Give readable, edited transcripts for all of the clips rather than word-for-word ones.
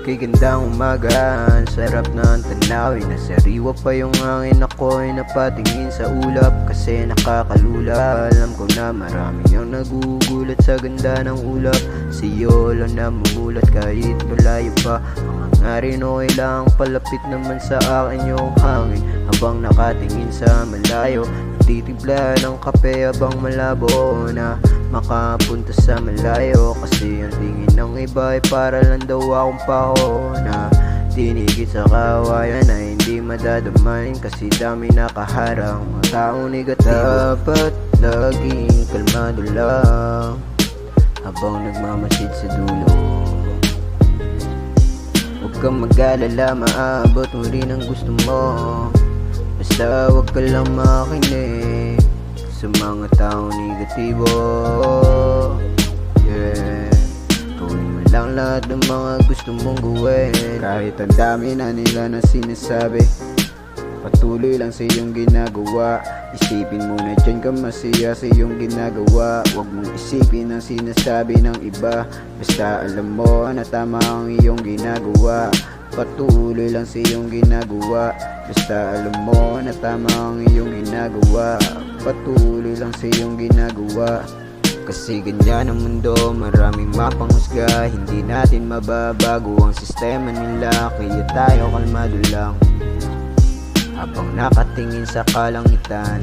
Kay gandang umaga, ang sarap na ang tanawin. Nasariwa pa yung hangin, ako'y napatingin sa ulap kasi nakakalula. Alam ko na marami ang nagugulat sa ganda ng ulap. Sa'yo lang namumulat kahit malayo pa. Hangarin o kailangang palapit naman sa akin yung hangin. Habang nakatingin sa malayo, titimpla ng kape habang malabo na makapunta sa malayo. Kasi ang tingin ng iba ay para lang daw akong pako na tinigit sa kawayan na hindi madadamain kasi dami nakaharang mga taong negatibo. Dapat laging kalmado lang habang nagmamasid sa dulo. Huwag kang mag-alala, maabot mo rin ang gusto mo. Basta huwag ka lang makinig sa mga taong negatibo. Yeah, gawin mo lang lahat ng mga gusto mong gawin. Kahit ang dami na nila na sinasabi, patuloy lang sa iyong ginagawa. Isipin mo na dyan ka masaya sa iyong ginagawa. Huwag mong isipin ang sinasabi ng iba. Basta alam mo na tama ang iyong ginagawa. Patuloy lang sa iyong ginagawa. Basta alam mo na tama ang iyong ginagawa. Patuloy lang sa iyong ginagawa. Kasi ganyan ang mundo, maraming mapanghusga. Hindi natin mababago ang sistema nila, kaya tayo kalmado lang habang nakatingin sa kalangitan.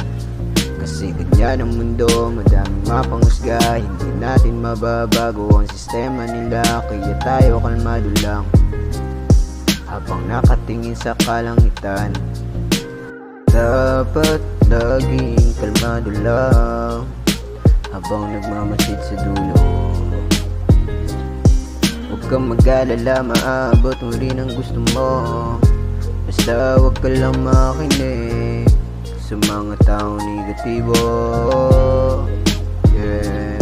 Kasi ganyan ang mundo, madaming mapanghusga. Hindi natin mababago ang sistema nila, kaya tayo kalmado lang habang nakatingin sa kalangitan. Dapat laging kalmado lang habang nagmamasid sa dulo. Huwag kang mag-alala, maabot mo rin ang gusto mo. Basta huwag ka lang makinig sa mga taong negatibo. Yeah,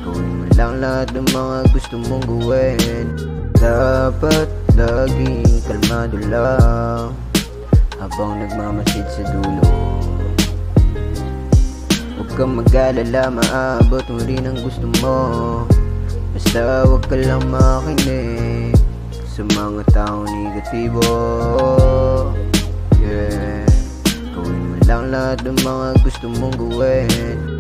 gawin mo lang lahat ng mga gusto mong gawin. Dapat laging kalmado lang habang nagmamasid sa dulo. Huwag kang mag-alala, maabot mo rin ang gusto mo. Basta huwag ka lang makinig sa mga taong negatibo. Yeah, gawin mo lang lahat ng mga gusto mong gawin.